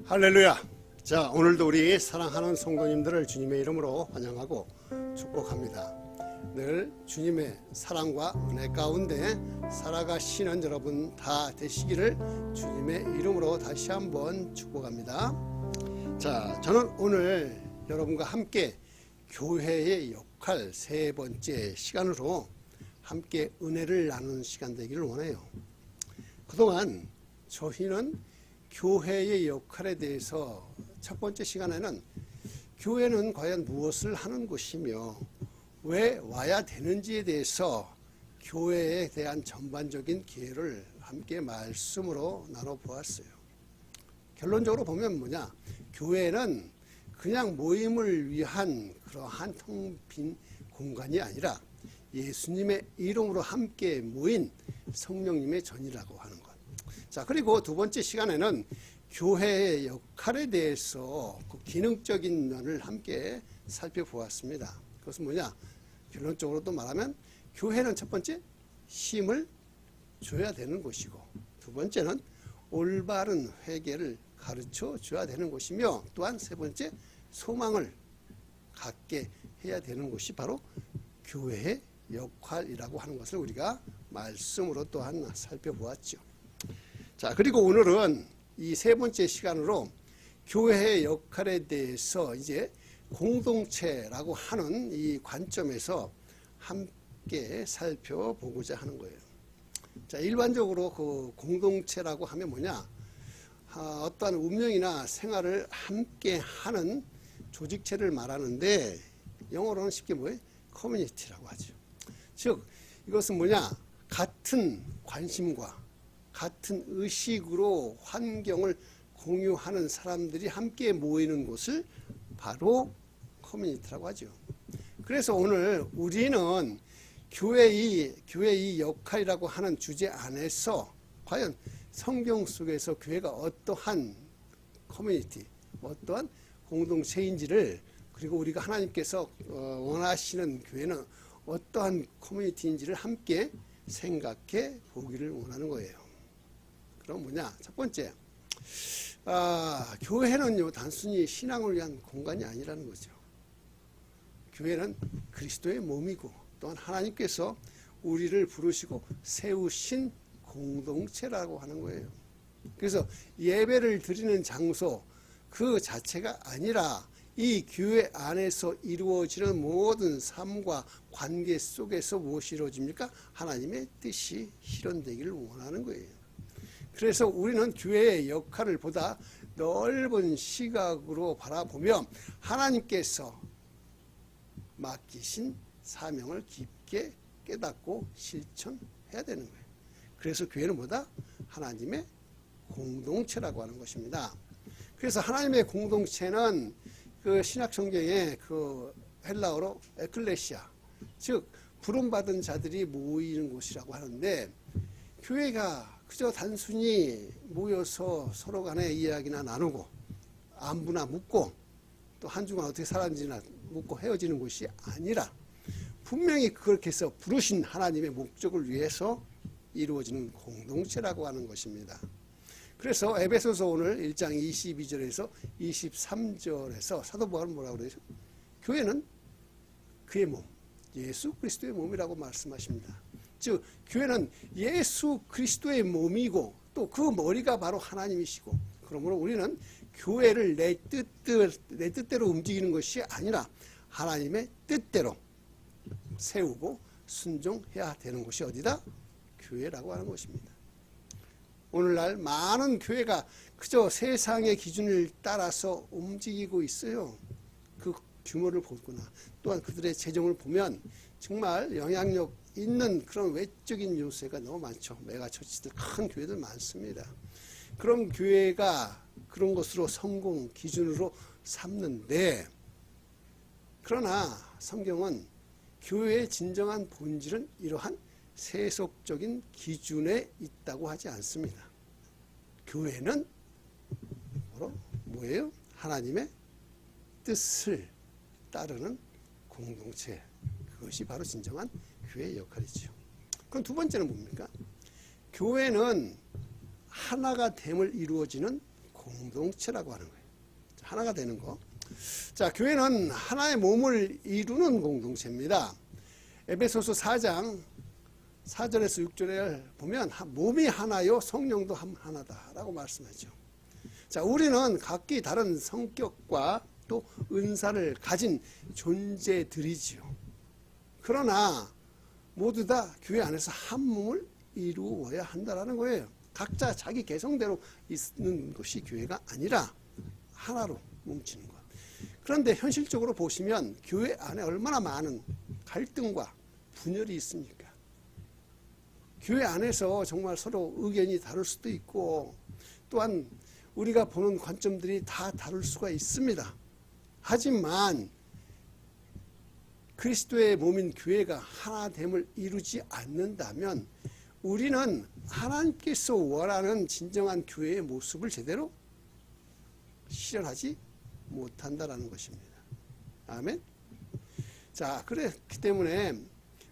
할렐루야. 자, 오늘도 우리 사랑하는 성도님들을 주님의 이름으로 환영하고 축복합니다. 늘 주님의 사랑과 은혜 가운데 살아가시는 여러분 다 되시기를 주님의 이름으로 다시 한번 축복합니다. 자, 저는 오늘 여러분과 함께 교회의 역할 세 번째 시간으로 함께 은혜를 나누는 시간 되기를 원해요. 그동안 저희는 교회의 역할에 대해서 첫 번째 시간에는 교회는 과연 무엇을 하는 곳이며 왜 와야 되는지에 대해서 교회에 대한 전반적인 기회를 함께 말씀으로 나눠보았어요. 결론적으로 보면 뭐냐? 교회는 그냥 모임을 위한 그러한 텅 빈 공간이 아니라 예수님의 이름으로 함께 모인 성령님의 전이라고 하는 것. 자, 그리고 두 번째 시간에는 교회의 역할에 대해서 그 기능적인 면을 함께 살펴보았습니다. 그것은 뭐냐? 결론적으로 또 말하면 교회는 첫 번째 힘을 줘야 되는 곳이고, 두 번째는 올바른 회개를 가르쳐 줘야 되는 곳이며, 또한 세 번째 소망을 갖게 해야 되는 곳이 바로 교회의 역할이라고 하는 것을 우리가 말씀으로 또한 살펴보았죠. 자, 그리고 오늘은 이 세 번째 시간으로 교회의 역할에 대해서 이제 공동체라고 하는 이 관점에서 함께 살펴보고자 하는 거예요. 자, 일반적으로 그 공동체라고 하면 뭐냐? 어떠한 운명이나 생활을 함께 하는 조직체를 말하는데, 영어로는 쉽게 뭐예요? 커뮤니티라고 하죠. 즉, 이것은 뭐냐? 같은 관심과 같은 의식으로 환경을 공유하는 사람들이 함께 모이는 곳을 바로 커뮤니티라고 하죠. 그래서 오늘 우리는 교회의 역할이라고 하는 주제 안에서 과연 성경 속에서 교회가 어떠한 커뮤니티, 어떠한 공동체인지를, 그리고 우리가 하나님께서 원하시는 교회는 어떠한 커뮤니티인지를 함께 생각해 보기를 원하는 거예요. 그럼 뭐냐? 첫 번째, 교회는요 단순히 신앙을 위한 공간이 아니라는 거죠. 교회는 그리스도의 몸이고, 또한 하나님께서 우리를 부르시고 세우신 공동체라고 하는 거예요. 그래서 예배를 드리는 장소 그 자체가 아니라 이 교회 안에서 이루어지는 모든 삶과 관계 속에서 무엇이 이루어집니까? 하나님의 뜻이 실현되기를 원하는 거예요. 그래서 우리는 교회의 역할을 보다 넓은 시각으로 바라보며 하나님께서 맡기신 사명을 깊게 깨닫고 실천해야 되는 거예요. 그래서 교회는 뭐다? 하나님의 공동체라고 하는 것입니다. 그래서 하나님의 공동체는 그 신약 성경에 그 헬라어로 에클레시아, 즉 부름받은 자들이 모이는 곳이라고 하는데, 교회가 그저 단순히 모여서 서로 간에 이야기나 나누고 안부나 묻고 또 한 주간 어떻게 살았는지나 묻고 헤어지는 곳이 아니라 분명히 그렇게 해서 부르신 하나님의 목적을 위해서 이루어지는 공동체라고 하는 것입니다. 그래서 에베소서 오늘 1장 22절에서 23절에서 사도 바울은 뭐라고 그러죠? 교회는 그의 몸, 예수 그리스도의 몸이라고 말씀하십니다. 즉 교회는 예수 그리스도의 몸이고 또 그 머리가 바로 하나님이시고, 그러므로 우리는 교회를 내 뜻대로 움직이는 것이 아니라 하나님의 뜻대로 세우고 순종해야 되는 곳이 어디다? 교회라고 하는 것입니다. 오늘날 많은 교회가 그저 세상의 기준을 따라서 움직이고 있어요. 그 규모를 보거나 또한 그들의 재정을 보면 정말 영향력 있는 그런 외적인 요새가 너무 많죠. 메가처치들, 큰 교회들 많습니다. 그런 교회가 그런 것으로 성공 기준으로 삼는데, 그러나 성경은 교회의 진정한 본질은 이러한 세속적인 기준에 있다고 하지 않습니다. 교회는 뭐예요? 하나님의 뜻을 따르는 공동체, 그것이 바로 진정한 교회의 역할이죠. 그럼 두 번째는 뭡니까? 교회는 하나가 됨을 이루어지는 공동체라고 하는 거예요. 하나가 되는 거. 자, 교회는 하나의 몸을 이루는 공동체입니다. 에베소서 4장 4절에서 6절에 보면 몸이 하나요 성령도 하나다라고 말씀하죠. 자, 우리는 각기 다른 성격과 또 은사를 가진 존재들이지요. 그러나 모두 다 교회 안에서 한 몸을 이루어야 한다는 거예요. 각자 자기 개성대로 있는 것이 교회가 아니라 하나로 뭉치는 것. 그런데 현실적으로 보시면 교회 안에 얼마나 많은 갈등과 분열이 있습니까? 교회 안에서 정말 서로 의견이 다를 수도 있고 또한 우리가 보는 관점들이 다 다를 수가 있습니다. 하지만 그리스도의 몸인 교회가 하나됨을 이루지 않는다면 우리는 하나님께서 원하는 진정한 교회의 모습을 제대로 실현하지 못한다라는 것입니다. 아멘. 자, 그렇기 때문에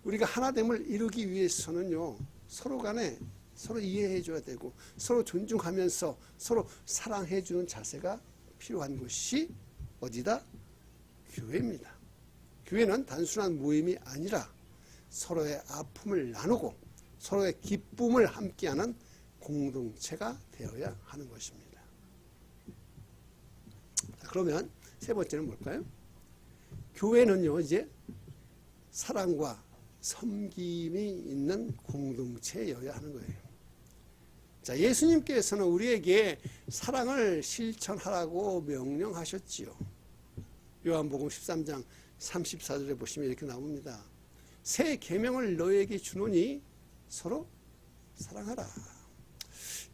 우리가 하나됨을 이루기 위해서는요, 서로 간에 서로 이해해 줘야 되고 서로 존중하면서 서로 사랑해 주는 자세가 필요한 것이 어디다? 교회입니다. 교회는 단순한 모임이 아니라 서로의 아픔을 나누고 서로의 기쁨을 함께하는 공동체가 되어야 하는 것입니다. 자, 그러면 세 번째는 뭘까요? 교회는요, 이제 사랑과 섬김이 있는 공동체여야 하는 거예요. 자, 예수님께서는 우리에게 사랑을 실천하라고 명령하셨지요. 요한복음 13장 34절에 보시면 이렇게 나옵니다. 새 계명을 너희에게 주노니 서로 사랑하라.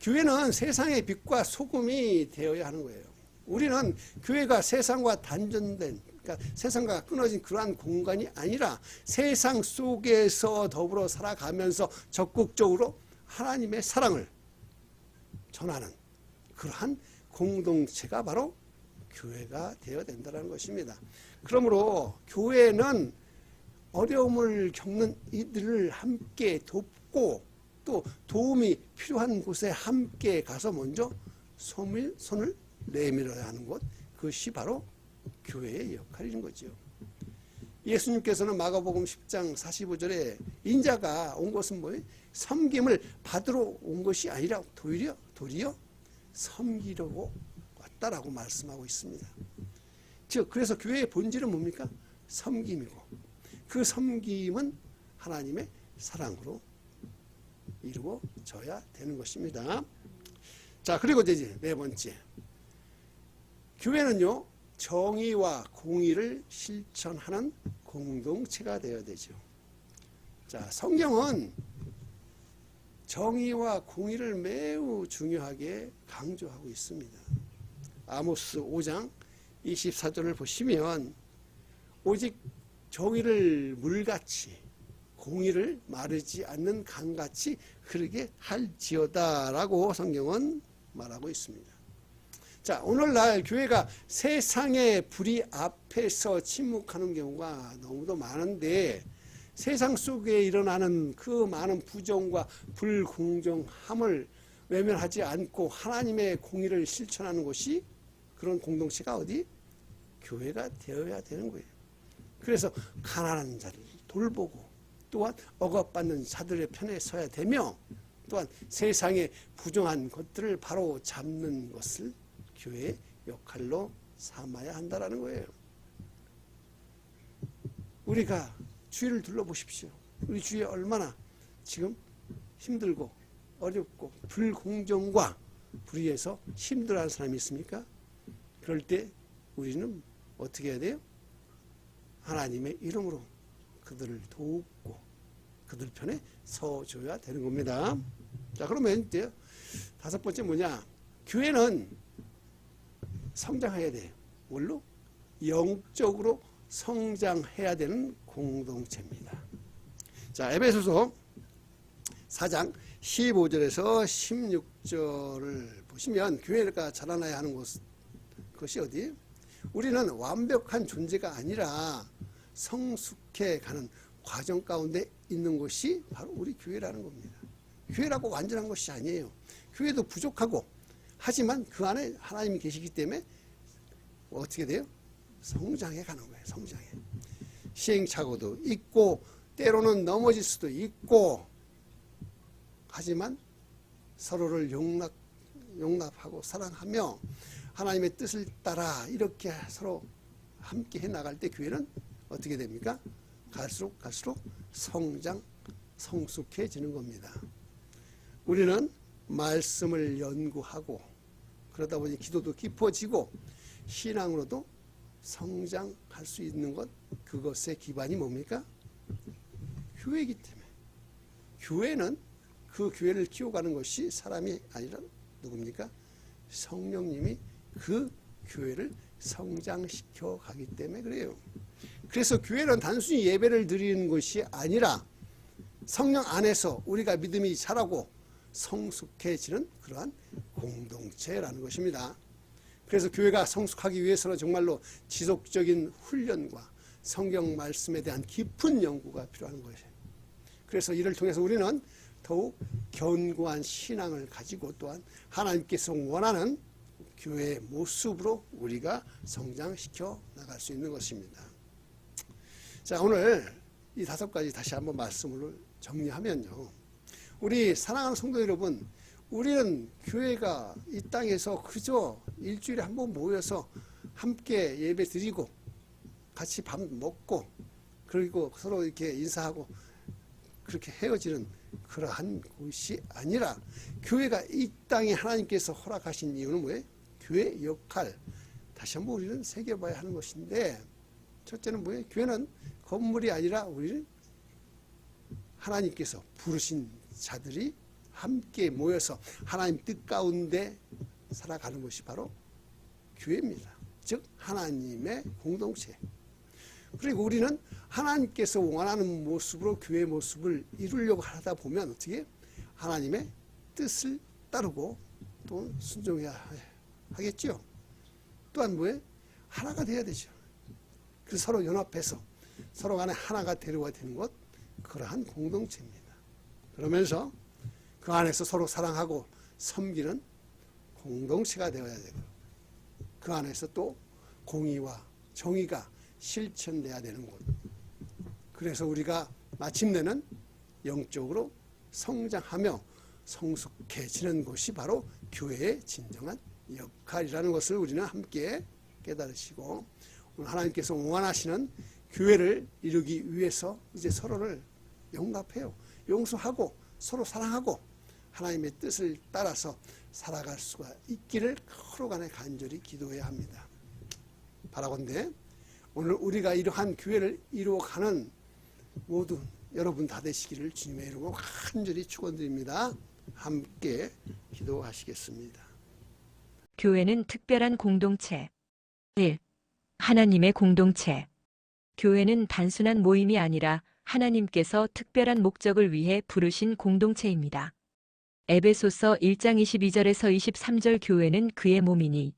교회는 세상의 빛과 소금이 되어야 하는 거예요. 우리는 교회가 세상과 단절된, 그러니까 세상과 끊어진 그러한 공간이 아니라 세상 속에서 더불어 살아가면서 적극적으로 하나님의 사랑을 전하는 그러한 공동체가 바로 교회가 되어야 된다는 것입니다. 그러므로 교회는 어려움을 겪는 이들을 함께 돕고 또 도움이 필요한 곳에 함께 가서 먼저 손을 내밀어야 하는 것, 그것이 바로 교회의 역할인 거죠. 예수님께서는 마가복음 10장 45절에 인자가 온 것은 뭐예요? 섬김을 받으러 온 것이 아니라 도리어 섬기려고 왔다라고 말씀하고 있습니다. 즉 그래서 교회의 본질은 뭡니까? 섬김이고 그 섬김은 하나님의 사랑으로 이루어져야 되는 것입니다. 자, 그리고 이제 네 번째, 교회는요 정의와 공의를 실천하는 공동체가 되어야 되죠. 자, 성경은 정의와 공의를 매우 중요하게 강조하고 있습니다. 아모스 5장 24절을 보시면 오직 정의를 물같이 공의를 마르지 않는 강같이 흐르게 할지어다 라고 성경은 말하고 있습니다. 자, 오늘날 교회가 세상의 불의 앞에서 침묵하는 경우가 너무도 많은데 세상 속에 일어나는 그 많은 부정과 불공정함을 외면하지 않고 하나님의 공의를 실천하는 것이 그런 공동체가 어디? 교회가 되어야 되는 거예요. 그래서 가난한 자를 돌보고 또한 억압받는 자들의 편에 서야 되며 또한 세상의 부정한 것들을 바로 잡는 것을 교회의 역할로 삼아야 한다는 거예요. 우리가 주위를 둘러보십시오. 우리 주위에 얼마나 지금 힘들고 어렵고 불공정과 불의에서 힘들어하는 사람이 있습니까? 그럴 때 우리는 어떻게 해야 돼요? 하나님의 이름으로 그들을 돕고 그들 편에 서줘야 되는 겁니다. 자, 그러면 이제 다섯 번째 뭐냐? 교회는 성장해야 돼요. 뭘로? 영적으로 성장해야 되는 공동체입니다. 자, 에베소서 4장 15절에서 16절을 보시면 교회가 자라나야 하는 그것이 어디예요? 우리는 완벽한 존재가 아니라 성숙해 가는 과정 가운데 있는 것이 바로 우리 교회라는 겁니다. 교회라고 완전한 것이 아니에요. 교회도 부족하고 하지만 그 안에 하나님이 계시기 때문에 어떻게 돼요? 성장해 가는 거예요. 성장해. 시행착오도 있고 때로는 넘어질 수도 있고 하지만 서로를 용납하고 사랑하며 하나님의 뜻을 따라 이렇게 서로 함께 해나갈 때 교회는 어떻게 됩니까? 갈수록 성장, 성숙해지는 겁니다. 우리는 말씀을 연구하고 그러다 보니 기도도 깊어지고 신앙으로도 성장할 수 있는 것, 그것의 기반이 뭡니까? 교회이기 때문에. 교회는 그 교회를 키워가는 것이 사람이 아니라 누굽니까? 성령님이 그 교회를 성장시켜 가기 때문에 그래요. 그래서 교회는 단순히 예배를 드리는 것이 아니라 성령 안에서 우리가 믿음이 자라고 성숙해지는 그러한 공동체라는 것입니다. 그래서 교회가 성숙하기 위해서는 정말로 지속적인 훈련과 성경 말씀에 대한 깊은 연구가 필요한 것이에요. 그래서 이를 통해서 우리는 더욱 견고한 신앙을 가지고 또한 하나님께서 원하는 교회의 모습으로 우리가 성장시켜 나갈 수 있는 것입니다. 자, 오늘 이 5가지 다시 한번 말씀을 정리하면요. 우리 사랑하는 성도 여러분, 우리는 교회가 이 땅에서 그저 일주일에 한 번 모여서 함께 예배 드리고 같이 밥 먹고 그리고 서로 이렇게 인사하고 그렇게 헤어지는 그러한 곳이 아니라 교회가 이 땅에 하나님께서 허락하신 이유는 뭐예요? 교회의 역할 다시 한번 우리는 새겨봐야 하는 것인데, 첫째는 뭐예요? 교회는 건물이 아니라 우리는 하나님께서 부르신 자들이 함께 모여서 하나님 뜻 가운데 살아가는 것이 바로 교회입니다. 즉 하나님의 공동체. 그리고 우리는 하나님께서 원하는 모습으로 교회의 모습을 이루려고 하다 보면 어떻게 하나님의 뜻을 따르고 또 순종해야 하겠죠. 또한 뭐예요? 하나가 돼야 되죠. 그래서 서로 연합해서 서로 간에 하나가 되려고 되는 것, 그러한 공동체입니다. 그러면서 그 안에서 서로 사랑하고 섬기는 공동체가 되어야 되고, 그 안에서 또 공의와 정의가 실천돼야 되는 곳. 그래서 우리가 마침내는 영적으로 성장하며 성숙해지는 곳이 바로 교회의 진정한 역할이라는 것을 우리는 함께 깨달으시고, 오늘 하나님께서 원하시는 교회를 이루기 위해서 이제 서로를 용납해요. 용서하고 서로 사랑하고 하나님의 뜻을 따라서 살아갈 수가 있기를 서로 간에 간절히 기도해야 합니다. 바라건대 오늘 우리가 이러한 교회를 이루어가는 모두 여러분 다 되시기를 주님의 이름으로 간절히 축원드립니다. 함께 기도하시겠습니다. 교회는 특별한 공동체. 1. 하나님의 공동체. 교회는 단순한 모임이 아니라 하나님께서 특별한 목적을 위해 부르신 공동체입니다. 에베소서 1장 22절에서 23절 교회는 그의 몸이니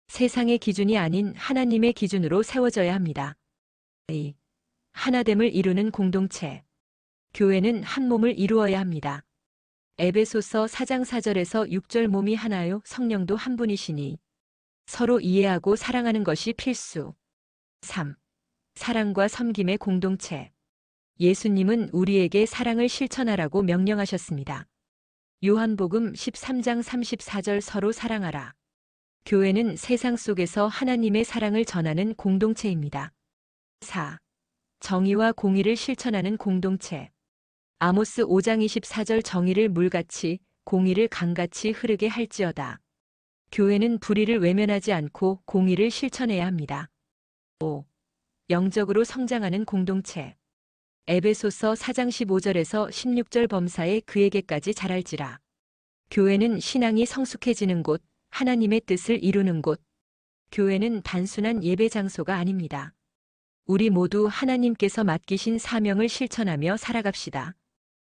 세상의 기준이 아닌 하나님의 기준으로 세워져야 합니다. 2. 하나됨을 이루는 공동체. 교회는 한 몸을 이루어야 합니다. 에베소서 4장 4절에서 6절 몸이 하나요 성령도 한 분이시니 서로 이해하고 사랑하는 것이 필수. 3. 사랑과 섬김의 공동체. 예수님은 우리에게 사랑을 실천하라고 명령하셨습니다. 요한복음 13장 34절 서로 사랑하라. 교회는 세상 속에서 하나님의 사랑을 전하는 공동체입니다. 4. 정의와 공의를 실천하는 공동체. 아모스 5장 24절 정의를 물같이 공의를 강같이 흐르게 할지어다. 교회는 불의를 외면하지 않고 공의를 실천해야 합니다. 5. 영적으로 성장하는 공동체. 에베소서 4장 15절에서 16절 범사에 그에게까지 자랄지라. 교회는 신앙이 성숙해지는 곳, 하나님의 뜻을 이루는 곳. 교회는 단순한 예배 장소가 아닙니다. 우리 모두 하나님께서 맡기신 사명을 실천하며 살아갑시다.